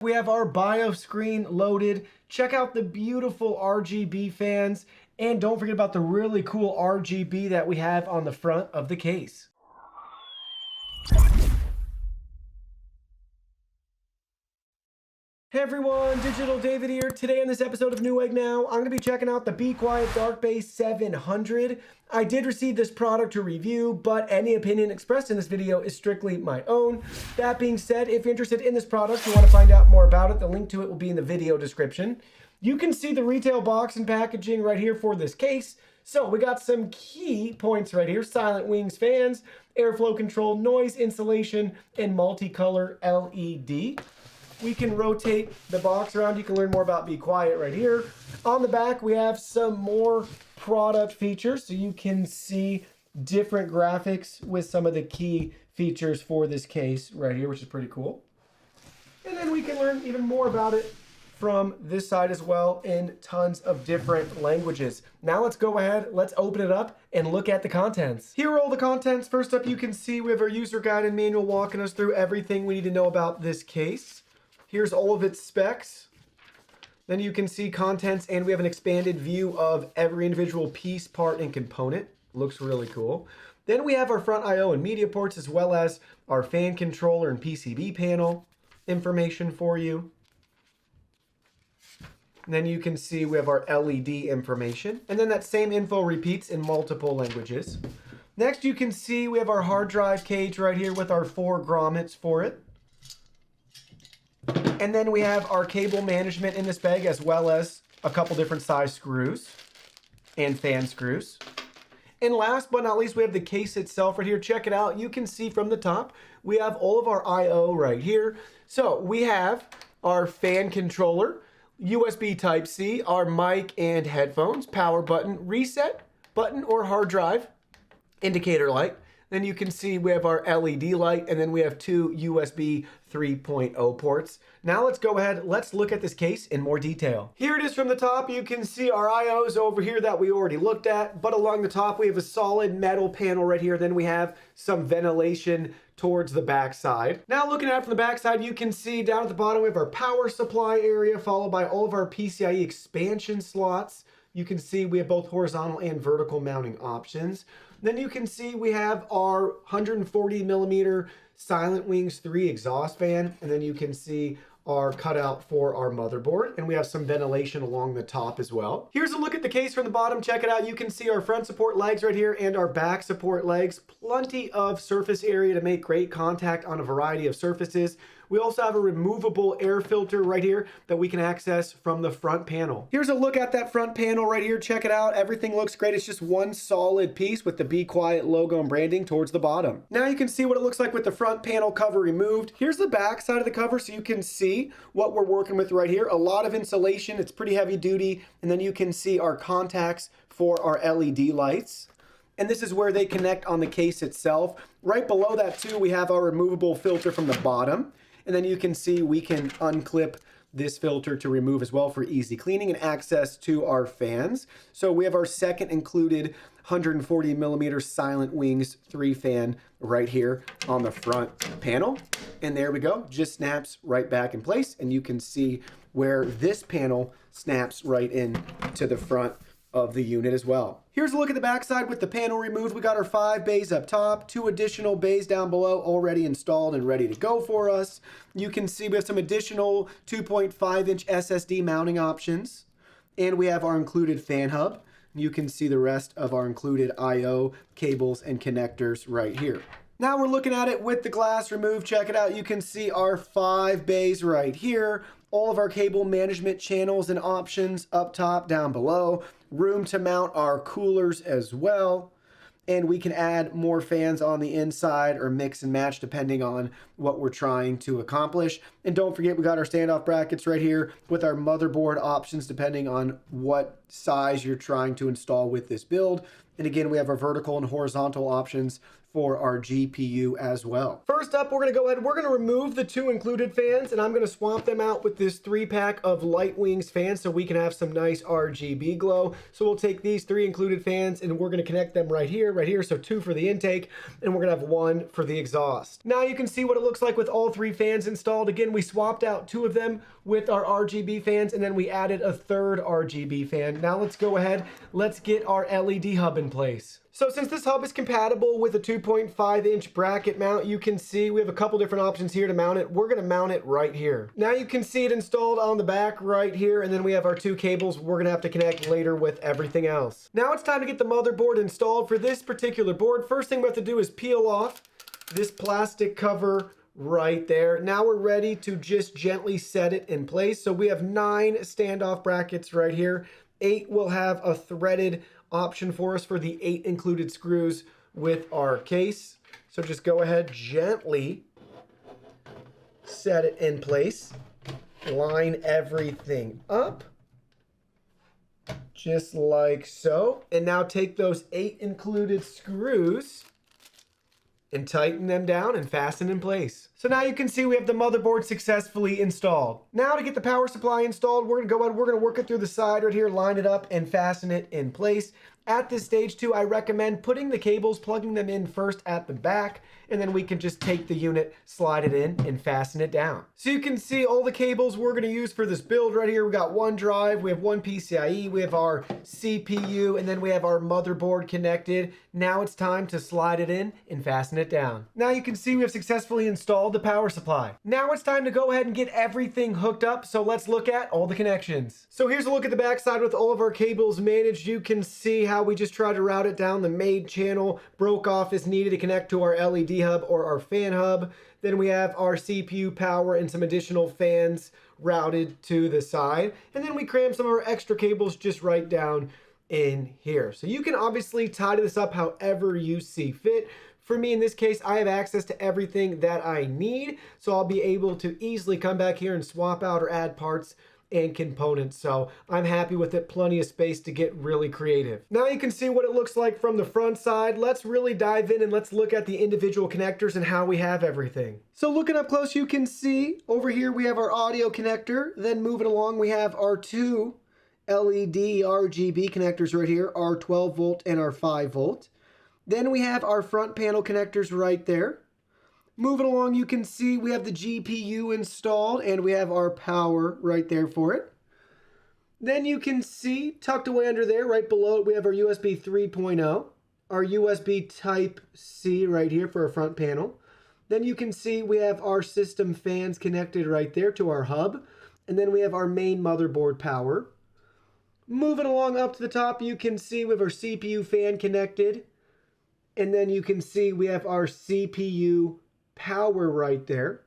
We have our BIOS screen loaded. Check out the beautiful RGB fans. And don't forget about the really cool RGB that we have on the front of the case. Hey everyone, Digital David here. Today in this episode of Newegg Now, I'm going to be checking out the Be Quiet Dark Base 700. I did receive this product to review, but any opinion expressed in this video is strictly my own. That being said, if you're interested in this product, you want to find out more about it, the link to it will be in the video description. You can see the retail box and packaging right here for this case. So we got some key points right here: silent wings fans, airflow control, noise insulation, and multicolor LED. We can rotate the box around. You can learn more about Be Quiet right here. On the back, we have some more product features, so you can see different graphics with some of the key features for this case right here, which is pretty cool. And then we can learn even more about it from this side as well in tons of different languages. Now let's go ahead, let's open it up and look at the contents. Here are all the contents. First up, you can see we have our user guide and manual walking us through everything we need to know about this case. Here's all of its specs. Then you can see contents, and we have an expanded view of every individual piece, part, and component. Looks really cool. Then we have our front I/O and media ports, as well as our fan controller and PCB panel information for you. And then you can see we have our LED information. And then that same info repeats in multiple languages. Next, you can see we have our hard drive cage right here with our 4 grommets for it. And then we have our cable management in this bag, as well as a couple different size screws and fan screws. And last but not least, we have the case itself right here. Check it out. You can see from the top, we have all of our I/O right here. So we have our fan controller, USB Type-C, our mic and headphones, power button, reset button or hard drive, indicator light. Then you can see we have our LED light, and then we have 2 USB 3.0 ports. Now let's go ahead, let's look at this case in more detail. Here it is from the top. You can see our I/Os over here that we already looked at, but along the top we have a solid metal panel right here. Then we have some ventilation towards the back side. Now looking at it from the back side, you can see down at the bottom we have our power supply area, followed by all of our PCIe expansion slots. You can see we have both horizontal and vertical mounting options. Then you can see we have our 140 millimeter Silent Wings 3 exhaust fan. And then you can see our cutout for our motherboard. And we have some ventilation along the top as well. Here's a look at the case from the bottom. Check it out. You can see our front support legs right here and our back support legs. Plenty of surface area to make great contact on a variety of surfaces. We also have a removable air filter right here that we can access from the front panel. Here's a look at that front panel right here. Check it out. Everything looks great. It's just one solid piece with the Be Quiet logo and branding towards the bottom. Now you can see what it looks like with the front panel cover removed. Here's the back side of the cover, so you can see what we're working with right here. A lot of insulation. It's pretty heavy duty. And then you can see our contacts for our LED lights. And this is where they connect on the case itself. Right below that too, we have our removable filter from the bottom. And then you can see we can unclip this filter to remove as well for easy cleaning and access to our fans. So we have our second included 140 millimeter Silent Wings 3 fan right here on the front panel. And there we go, just snaps right back in place. And you can see where this panel snaps right in to the front of the unit as well. Here's a look at the backside with the panel removed. We got our 5 bays up top, 2 additional bays down below already installed and ready to go for us. You can see we have some additional 2.5-inch SSD mounting options, and we have our included fan hub. You can see the rest of our included I/O cables and connectors right here. Now we're looking at it with the glass removed. Check it out. You can see our 5 bays right here. All of our cable management channels and options up top, down below. Room to mount our coolers as well. And we can add more fans on the inside or mix and match depending on what we're trying to accomplish. And don't forget, we got our standoff brackets right here with our motherboard options depending on what size you're trying to install with this build. And again, we have our vertical and horizontal options for our GPU as well. First up, we're gonna go ahead, we're gonna remove the 2 included fans, and I'm gonna swap them out with this 3-pack of Lightwings fans so we can have some nice RGB glow. So we'll take these 3 included fans and we're gonna connect them right here, so 2 for the intake, and we're gonna have 1 for the exhaust. Now you can see what it looks like with all 3 fans installed. Again, we swapped out 2 of them with our RGB fans, and then we added a 3rd RGB fan. Now let's go ahead, let's get our LED hub in place. So since this hub is compatible with a 2.5-inch bracket mount, you can see we have a couple different options here to mount it. We're gonna mount it right here. Now you can see it installed on the back right here, and then we have our 2 cables we're gonna have to connect later with everything else. Now it's time to get the motherboard installed. For this particular board, first thing we have to do is peel off this plastic cover right there. Now we're ready to just gently set it in place. So we have 9 standoff brackets right here. 8 will have a threaded option for us for the 8 included screws with our case. So just go ahead, gently set it in place. Line everything up, just like so. And now take those 8 included screws and tighten them down and fasten in place. So now you can see we have the motherboard successfully installed. Now to get the power supply installed, we're gonna go ahead, we're gonna work it through the side right here, line it up and fasten it in place. At this stage too, I recommend putting the cables, plugging them in first at the back, and then we can just take the unit, slide it in, and fasten it down. So you can see all the cables we're gonna use for this build right here. We got 1 drive, we have 1 PCIe, we have our CPU, and then we have our motherboard connected. Now it's time to slide it in and fasten it down. Now you can see we have successfully installed the power supply. Now it's time to go ahead and get everything hooked up, so let's look at all the connections. So here's a look at the back side with all of our cables managed. You can see how we just tried to route it down the main channel, broke off as needed to connect to our LED hub or our fan hub. Then we have our CPU power and some additional fans routed to the side. And then we cram some of our extra cables just right down in here. So you can obviously tidy this up however you see fit. For me, in this case, I have access to everything that I need, so I'll be able to easily come back here and swap out or add parts and components. So I'm happy with it. Plenty of space to get really creative. Now you can see what it looks like from the front side. Let's really dive in and let's look at the individual connectors and how we have everything. So looking up close, you can see over here we have our audio connector. Then moving along, we have our 2 LED RGB connectors right here, our 12 volt and our 5 volt. Then we have our front panel connectors right there. Moving along, you can see we have the GPU installed and we have our power right there for it. Then you can see tucked away under there, right below it, we have our USB 3.0, our USB Type-C right here for our front panel. Then you can see we have our system fans connected right there to our hub. And then we have our main motherboard power. Moving along up to the top, you can see we have our CPU fan connected. And then you can see we have our CPU power right there.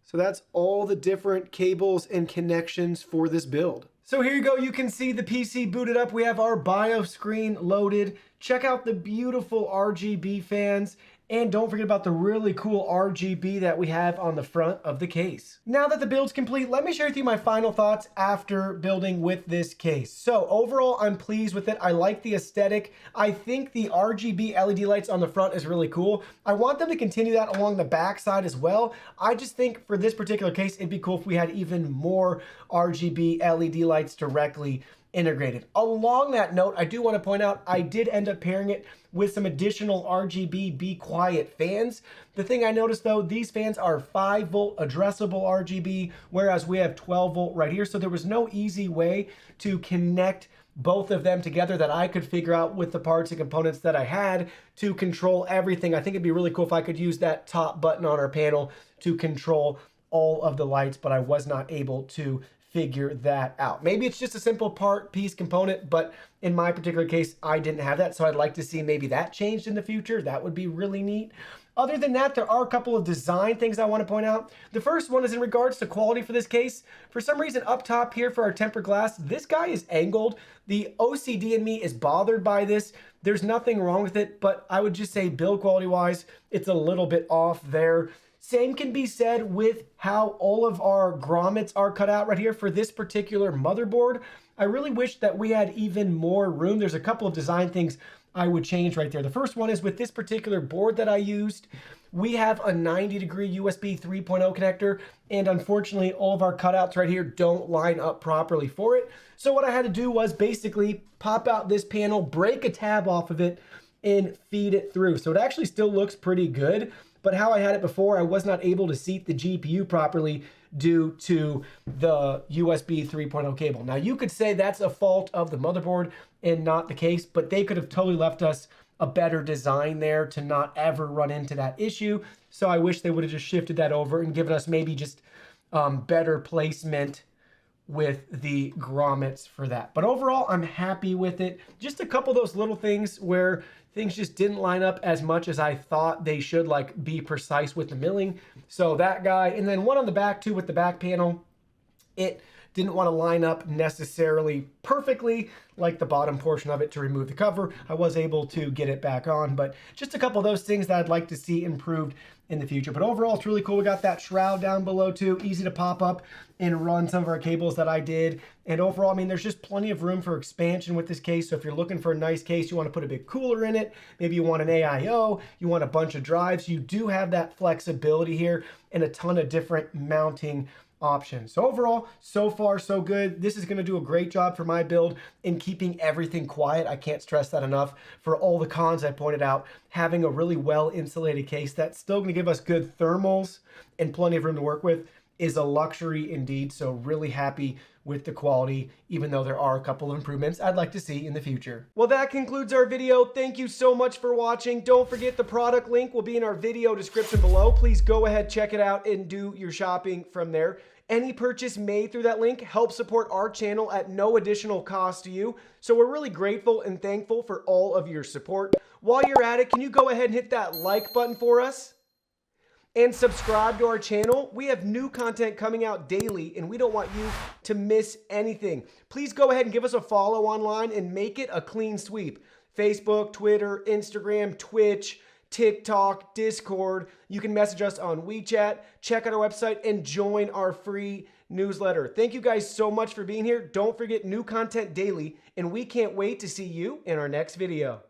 So that's all the different cables and connections for this build. So here you go, you can see the PC booted up. We have our BIOS screen loaded. Check out the beautiful RGB fans. And don't forget about the really cool RGB that we have on the front of the case. Now that the build's complete, let me share with you my final thoughts after building with this case. So overall, I'm pleased with it. I like the aesthetic. I think the RGB LED lights on the front is really cool. I want them to continue that along the back side as well. I just think for this particular case, it'd be cool if we had even more RGB LED lights directly integrated. Along that note, I do want to point out, I did end up pairing it with some additional RGB Be Quiet fans. The thing I noticed though, these fans are 5 volt addressable RGB, whereas we have 12 volt right here. So there was no easy way to connect both of them together that I could figure out with the parts and components that I had to control everything. I think it'd be really cool if I could use that top button on our panel to control all of the lights, but I was not able to figure that out. Maybe it's just a simple part, piece, component, but in my particular case, I didn't have that. So I'd like to see maybe that changed in the future. That would be really neat. Other than that, there are a couple of design things I want to point out. The first one is in regards to quality for this case. For some reason up top here for our tempered glass, this guy is angled. The OCD in me is bothered by this. There's nothing wrong with it, but I would just say build quality wise, it's a little bit off there. Same can be said with how all of our grommets are cut out right here for this particular motherboard. I really wish that we had even more room. There's a couple of design things I would change right there. The first one is with this particular board that I used, we have a 90-degree USB 3.0 connector, and unfortunately all of our cutouts right here don't line up properly for it. So what I had to do was basically pop out this panel, break a tab off of it, and feed it through. So it actually still looks pretty good, but how I had it before, I was not able to seat the GPU properly due to the USB 3.0 cable. Now you could say that's a fault of the motherboard and not the case, but they could have totally left us a better design there to not ever run into that issue. So I wish they would have just shifted that over and given us maybe just better placement with the grommets for that. But overall, I'm happy with it. Just a couple of those little things where things just didn't line up as much as I thought they should, like be precise with the milling. So that guy, and then one on the back too with the back panel, it didn't want to line up necessarily perfectly like the bottom portion of it to remove the cover. I was able to get it back on, but just a couple of those things that I'd like to see improved in the future. But overall, it's really cool. We got that shroud down below too, easy to pop up and run some of our cables that I did. And overall, I mean, there's just plenty of room for expansion with this case. So if you're looking for a nice case, you want to put a big cooler in it, maybe you want an AIO, you want a bunch of drives, you do have that flexibility here and a ton of different mounting options. So overall, so far so good. This is going to do a great job for my build in keeping everything quiet. I can't stress that enough. For all the cons I pointed out, having a really well insulated case that's still going to give us good thermals and plenty of room to work with is a luxury indeed. So really happy with the quality, even though there are a couple of improvements I'd like to see in the future. Well, that concludes our video. Thank you so much for watching. Don't forget the product link will be in our video description below. Please go ahead, check it out, and do your shopping from there. Any purchase made through that link helps support our channel at no additional cost to you. So we're really grateful and thankful for all of your support. While you're at it, can you go ahead and hit that like button for us? And subscribe to our channel. We have new content coming out daily, and we don't want you to miss anything. Please go ahead and give us a follow online and make it a clean sweep. Facebook, Twitter, Instagram, Twitch, TikTok, Discord. You can message us on WeChat, check out our website, and join our free newsletter. Thank you guys so much for being here. Don't forget new content daily, and we can't wait to see you in our next video.